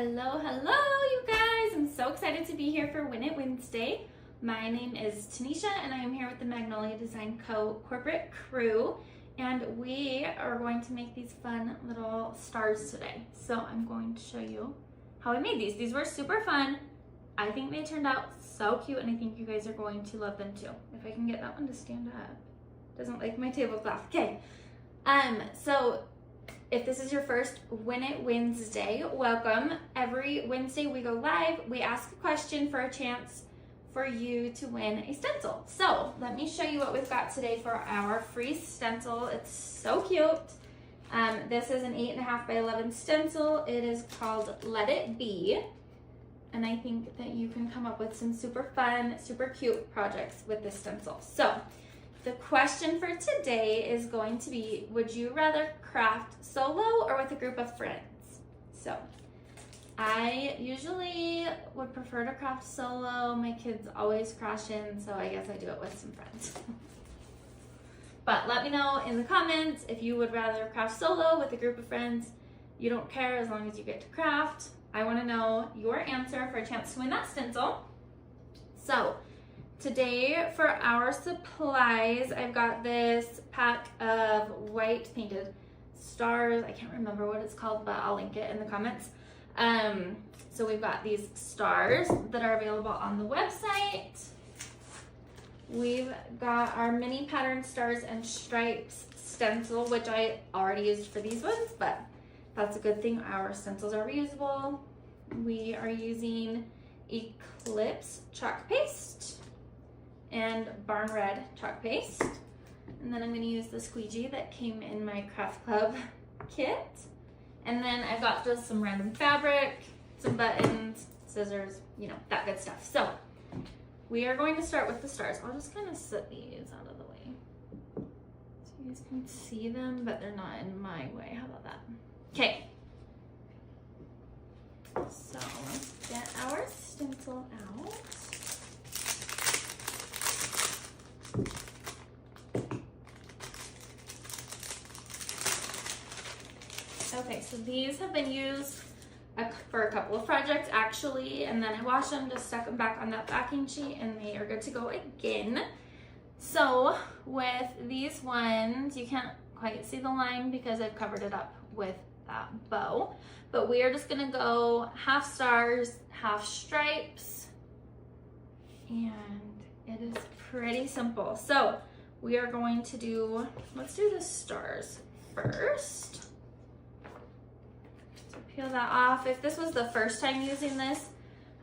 Hello, you guys! I'm so excited to be here for Win It Wednesday. My name is Tanesha and I am here with the Magnolia Design Co. corporate crew, and we are going to make these fun little stars today. So I'm going to show you how I made these. These were super fun. I think they turned out so cute and I think you guys are going to love them too. If I can get that one to stand up. Doesn't like my tablecloth. Okay. So if this is your first Win It Wednesday, welcome. Every Wednesday we go live, we ask a question for a chance for you to win a stencil. So let me show you what we've got today for our free stencil. It's so cute. This is an 8.5 by 11 stencil. It is called Let It Be. And I think that you can come up with some super fun, super cute projects with this stencil. So the question for today is going to be, would you rather craft solo or with a group of friends? So I usually would prefer to craft solo. My kids always crash in, so I guess I do it with some friends. But let me know in the comments if you would rather craft solo with a group of friends. You don't care as long as you get to craft. I want to know your answer for a chance to win that stencil. So today for our supplies, I've got this pack of white painted stars. I can't remember what it's called, but I'll link it in the comments. So we've got these stars that are available on the website. We've got our mini pattern stars and stripes stencil, which I already used for these ones, but that's a good thing. Our stencils are reusable. We are using Eclipse chalk paste and Barn Red chalk paste. And then I'm going to use the squeegee that came in my craft club kit. And then I've got just some random fabric, some buttons, scissors, you know, that good stuff. So we are going to start with the stars. I'll just kind of set these out of the way so you guys can see them, but they're not in my way. How about that? Okay. So let's get our stencil out. Okay, so these have been used for a couple of projects actually, and then I washed them, just stuck them back on that backing sheet, and they are good to go again. So with these ones, you can't quite see the line because I've covered it up with that bow, but we are just gonna go half stars, half stripes, and it is pretty simple. So we are going to do, let's do the stars first. So peel that off. If this was the first time using this,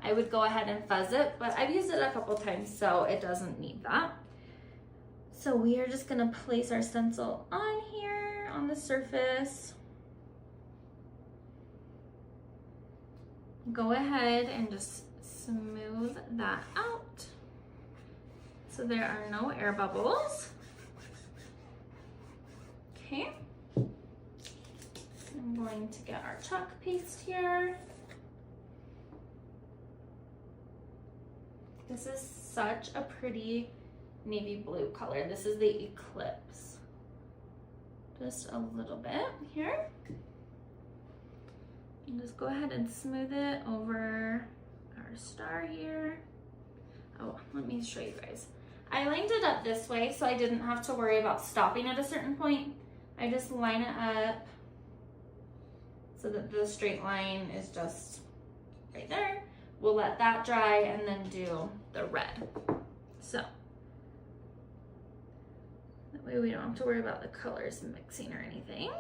I would go ahead and fuzz it, but I've used it a couple times, so it doesn't need that. So we are just gonna place our stencil on here on the surface. Go ahead and just smooth that out so there are no air bubbles. Okay. I'm going to get our chalk paste here. This is such a pretty navy blue color. This is the Eclipse. Just a little bit here. And just go ahead and smooth it over our star here. Oh, let me show you guys. I lined it up this way so I didn't have to worry about stopping at a certain point. I just line it up so that the straight line is just right there. We'll let that dry and then do the red. So that way we don't have to worry about the colors mixing or anything.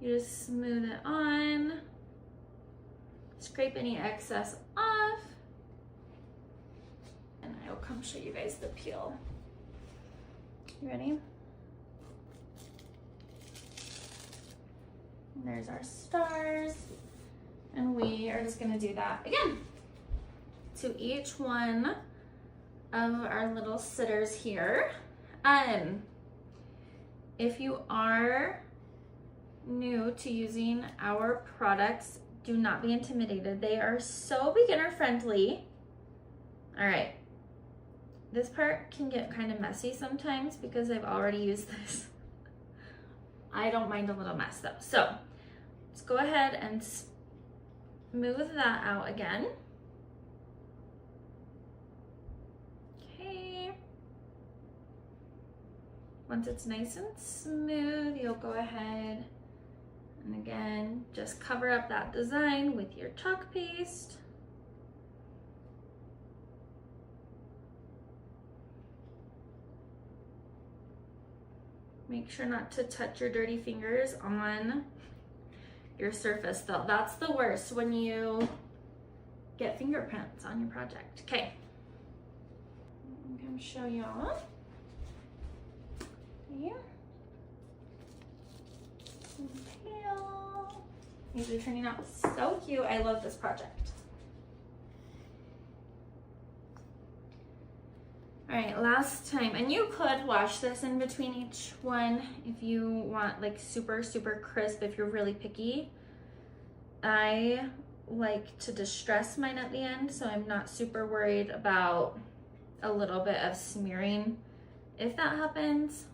You just smooth it on, scrape any excess off, and I will come show you guys the peel. You ready? And there's our stars, and we are just gonna do that again to each one of our little sitters here. If you are new to using our products, do not be intimidated. They are so beginner friendly. All right, this part can get kind of messy sometimes because I've already used this. I don't mind a little mess though. So let's go ahead and smooth that out again. Okay. Once it's nice and smooth, you'll go ahead and again, just cover up that design with your chalk paste. Make sure not to touch your dirty fingers on your surface though. That's the worst, when you get fingerprints on your project. Okay, I'm gonna show y'all. Here. Some pale. These are turning out so cute. I love this project. All right, last time, and you could wash this in between each one if you want like super, super crisp, if you're really picky. I like to distress mine at the end, so I'm not super worried about a little bit of smearing if that happens.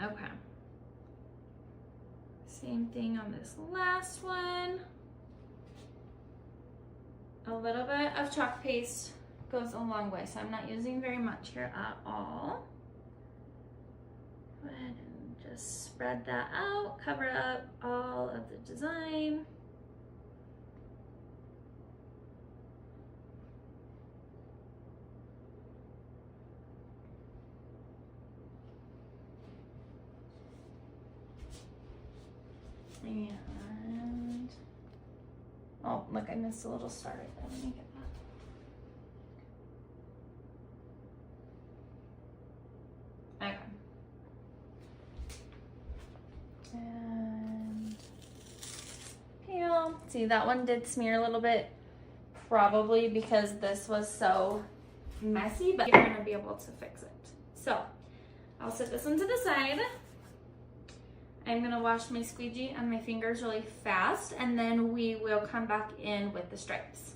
Okay. Same thing on this last one. A little bit of chalk paste goes a long way, so I'm not using very much here at all. Go ahead and just spread that out, cover up all of the design. And, oh, look, I missed a little star right there. Let me get that. Okay. And peel. See, that one did smear a little bit, probably because this was so messy, but you're gonna be able to fix it. So, I'll set this one to the side. I'm gonna wash my squeegee on my fingers really fast, and then we will come back in with the stripes.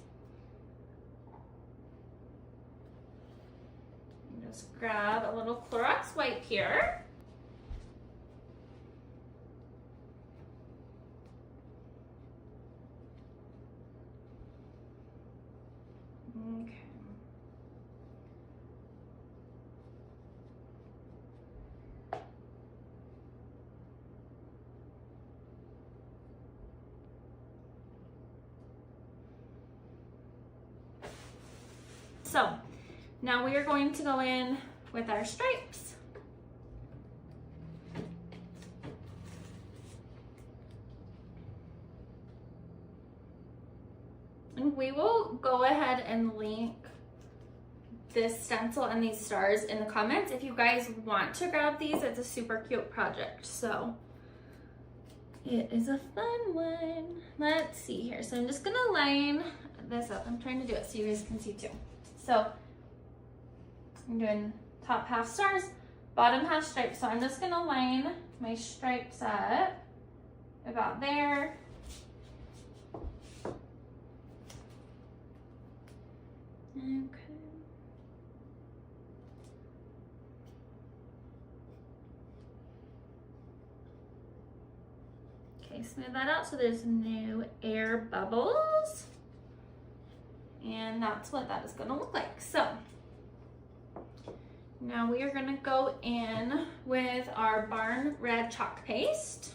Just grab a little Clorox wipe here. Okay. So now we are going to go in with our stripes. And we will go ahead and link this stencil and these stars in the comments if you guys want to grab these. It's a super cute project, so it is a fun one. Let's see here. So I'm just gonna line this up. I'm trying to do it so you guys can see too. So I'm doing top half stars, bottom half stripes. So I'm just gonna line my stripes up about there. Okay. Okay, smooth that out so there's no air bubbles. And that's what that is gonna look like. So now we are gonna go in with our Barn Red chalk paste.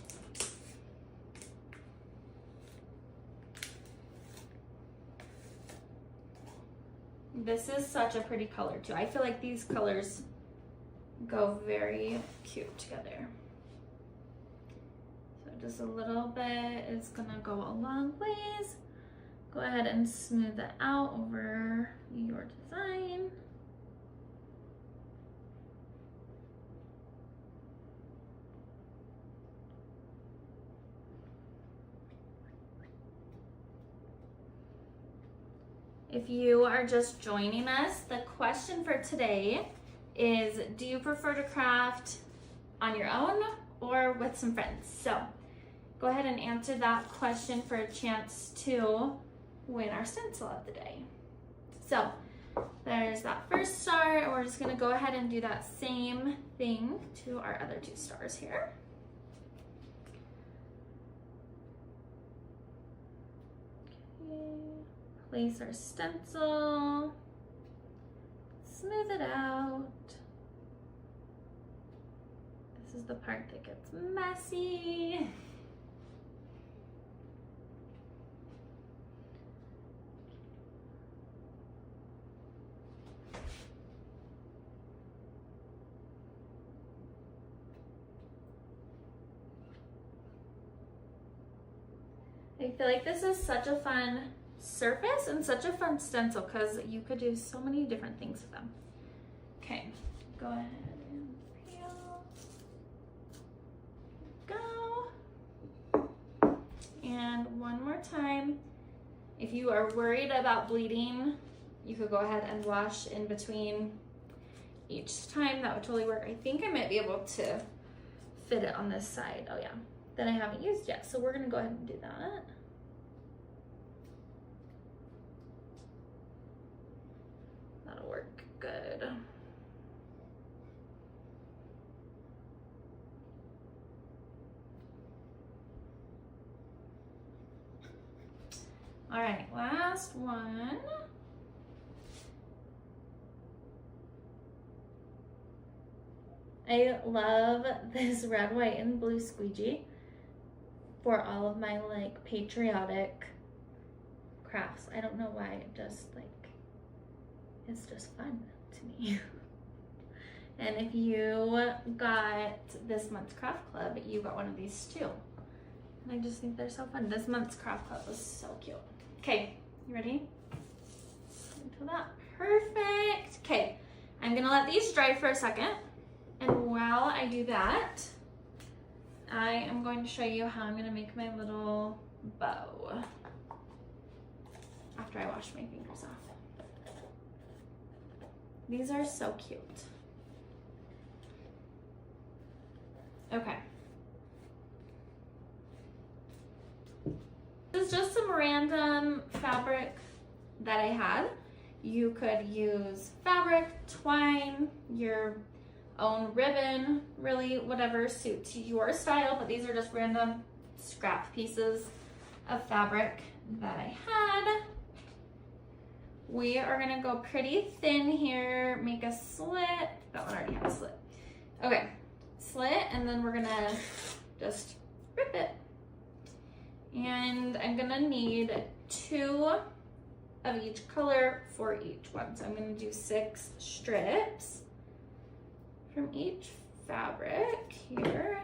This is such a pretty color too. I feel like these colors go very cute together. So just a little bit is gonna go a long ways. Go ahead and smooth it out over your design. If you are just joining us, the question for today is, do you prefer to craft on your own or with some friends? So go ahead and answer that question for a chance to win our stencil of the day. So there's that first star, and we're just gonna go ahead and do that same thing to our other two stars here. Place our stencil, smooth it out. This is the part that gets messy. I feel like this is such a fun surface and such a fun stencil because you could do so many different things with them. Okay, go ahead and peel. Go. And one more time. If you are worried about bleeding, you could go ahead and wash in between each time. That would totally work. I think I might be able to fit it on this side. Oh yeah, that I haven't used yet. So we're gonna go ahead and do that. That'll work good. All right, last one. I love this red, white, and blue squeegee for all of my like patriotic crafts. I don't know why, it just like, it's just fun to me. And if you got this month's craft club, you got one of these too. And I just think they're so fun. This month's craft club was so cute. Okay, you ready? Into that, perfect. Okay, I'm gonna let these dry for a second. And while I do that, I am going to show you how I'm gonna make my little bow after I wash my fingers off. These are so cute. Okay. This is just some random fabric that I had. You could use fabric, twine, your own ribbon, really whatever suits your style, but these are just random scrap pieces of fabric that I had. We are gonna go pretty thin here, make a slit. That one already had a slit. Okay, slit, and then we're gonna just rip it. And I'm gonna need 2 of each color for each one. So I'm gonna do 6 strips from each fabric here.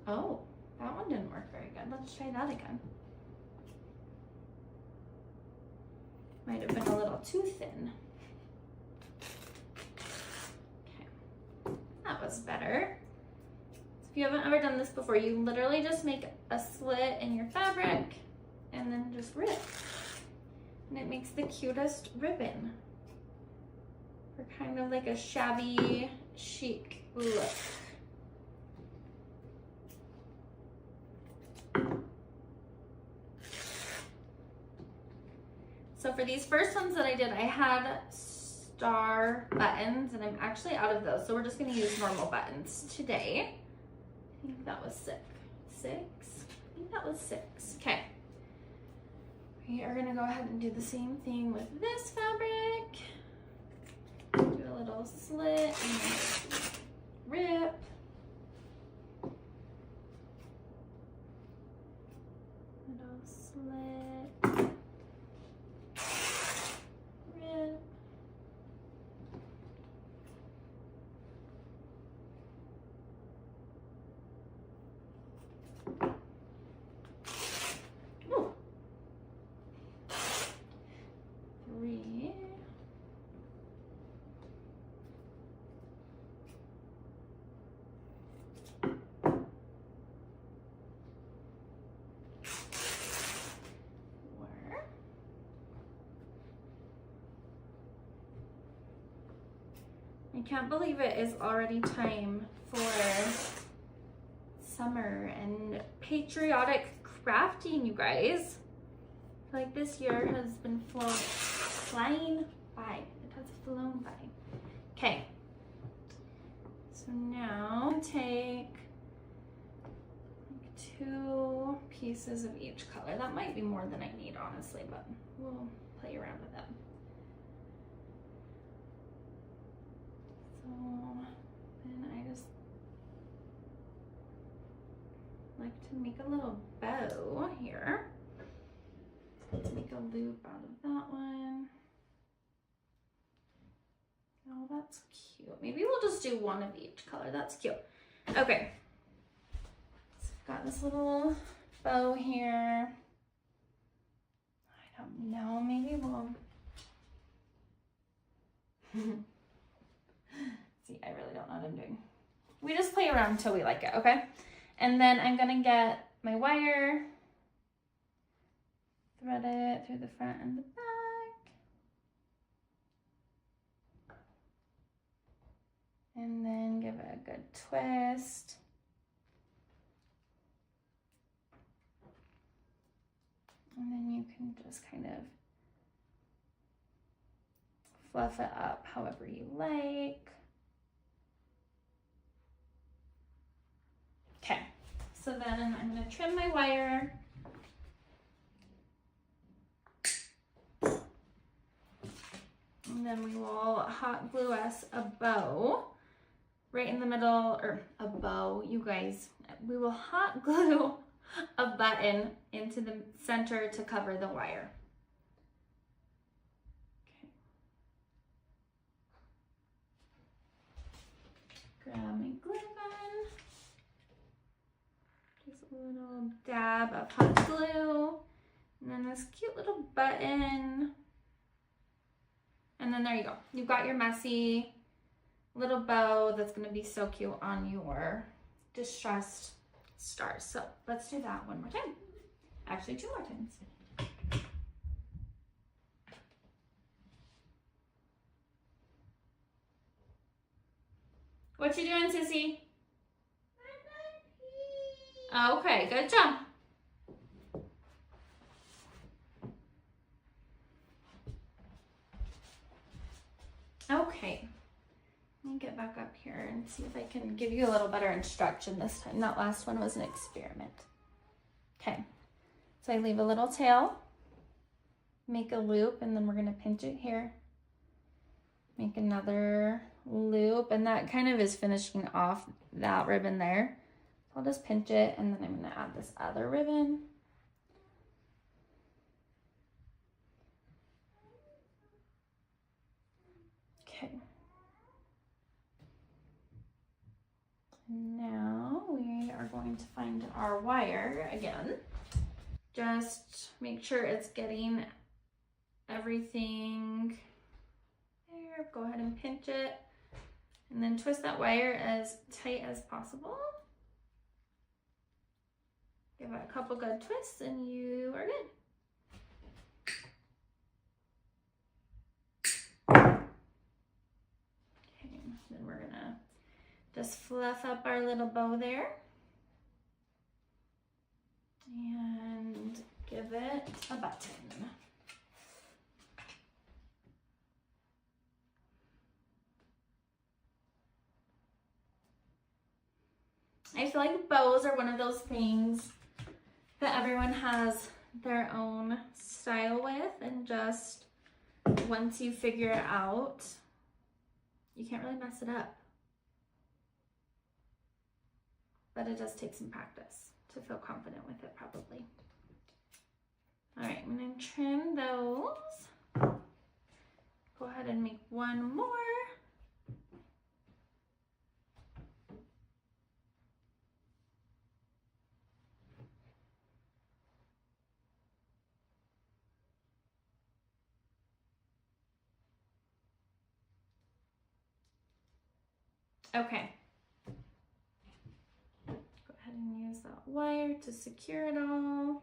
Oh, that one didn't work very good. Let's try that again. Might have been a little too thin. Okay, that was better. So if you haven't ever done this before, you literally just make a slit in your fabric and then just rip. And it makes the cutest ribbon. For kind of like a shabby chic look. So for these first ones that I did, I had star buttons and I'm actually out of those. So we're just gonna use normal buttons today. I think that was 6. I think that was 6. Okay. We are gonna go ahead and do the same thing with this fabric. Do a little slit and rip. Little slit. Rip. Ooh. 3. I can't believe it is already time for summer and patriotic crafting, you guys. I feel like this year has been flying by. It has flown by. Okay. So now take 2 pieces of each color. That might be more than I need, honestly, but we'll play around with them. So then I just like to make a little bow here. Let's make a loop out of that one. Oh, that's cute. Maybe we'll just do one of each color. That's cute. Okay. So I've got this little bow here. I don't know. Maybe we'll... See, I really don't know what I'm doing. We just play around until we like it, okay? And then I'm going to get my wire, thread it through the front and the back. And then give it a good twist. And then you can just kind of fluff it up however you like. Okay, so then I'm going to trim my wire. And then we will hot glue us a bow right in the middle, or a bow, you guys. We will hot glue a button into the center to cover the wire. Okay. Grab my glue gun. Just a little dab of hot glue. And then this cute little button. And then there you go. You've got your messy little bow that's going to be so cute on your distressed stars. So let's do that one more time. Actually, 2 more times. What you doing, Sissy? Okay, good job. Okay, let me get back up here and see if I can give you a little better instruction this time. That last one was an experiment. Okay, so I leave a little tail, make a loop, and then we're gonna pinch it here. Make another loop, and that kind of is finishing off that ribbon there. So I'll just pinch it, and then I'm gonna add this other ribbon. Okay. Now we are going to find our wire again. Just make sure it's getting everything there. Go ahead and pinch it and then twist that wire as tight as possible. Give it a couple good twists and you are good. Then we're gonna just fluff up our little bow there and give it a button. I feel like bows are one of those things that everyone has their own style with, and just once you figure it out, you can't really mess it up. But it does take some practice to feel confident with it, probably. All right, I'm gonna trim those. Go ahead and make one more. Okay. Go ahead and use that wire to secure it all.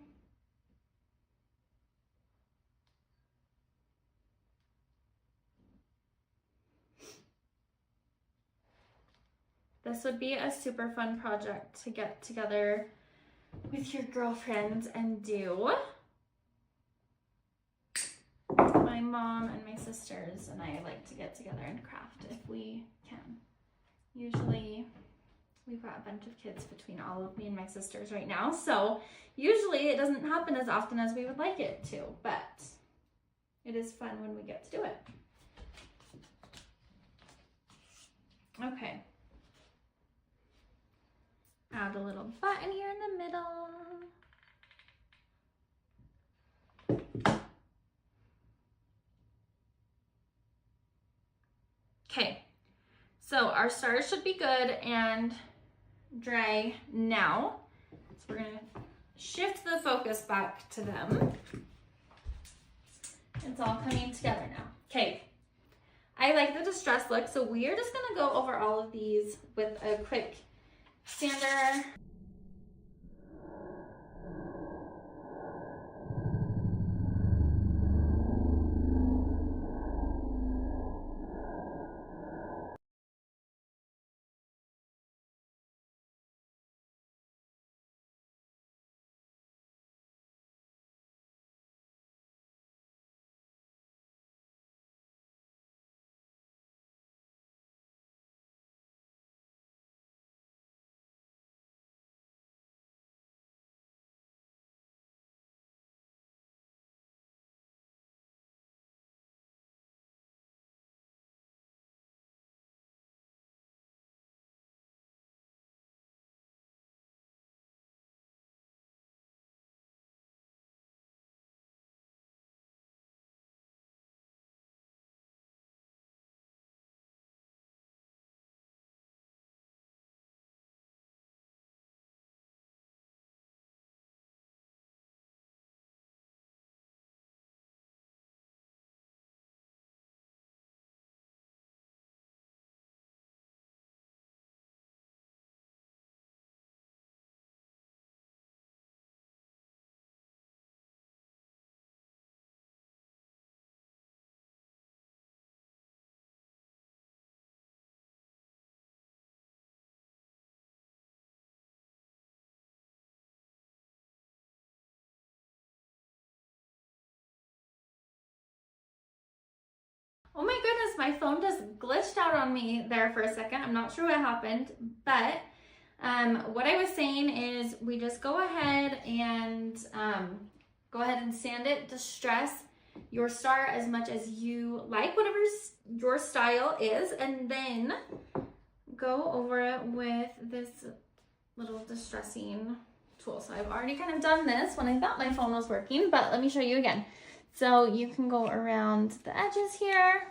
This would be a super fun project to get together with your girlfriends and do. My mom and my sisters and I like to get together and craft if we can. Usually we've got a bunch of kids between all of me and my sisters right now, so usually it doesn't happen as often as we would like it to, but it is fun when we get to do it. Okay. Add a little button here in the middle. Okay, so our stars should be good and dry now. So we're gonna shift the focus back to them. It's all coming together now. Okay, I like the distressed look, so we are just gonna go over all of these with a quick sander. Oh my goodness, my phone just glitched out on me there for a second. I'm not sure what happened, but what I was saying is we just go ahead and sand it, distress your star as much as you like, whatever your style is, and then go over it with this little distressing tool. So I've already kind of done this when I thought my phone was working, but let me show you again. So you can go around the edges here.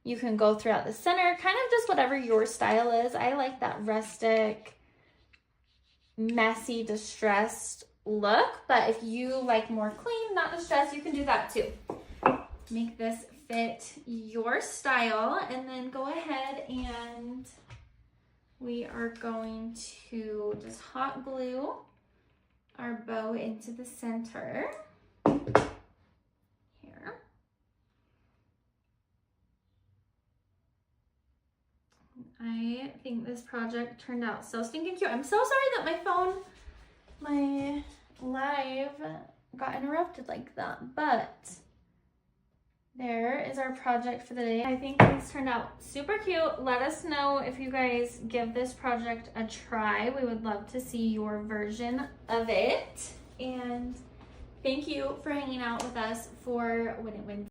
You can go throughout the center, kind of just whatever your style is. I like that rustic, messy, distressed look, but if you like more clean, not distressed, you can do that too. Make this fit your style, and then go ahead and we are going to just hot glue our bow into the center. I think this project turned out so stinking cute. I'm so sorry that my live got interrupted like that, but there is our project for the day. I think this turned out super cute. Let us know if you guys give this project a try. We would love to see your version of it. And thank you for hanging out with us for When It Wins.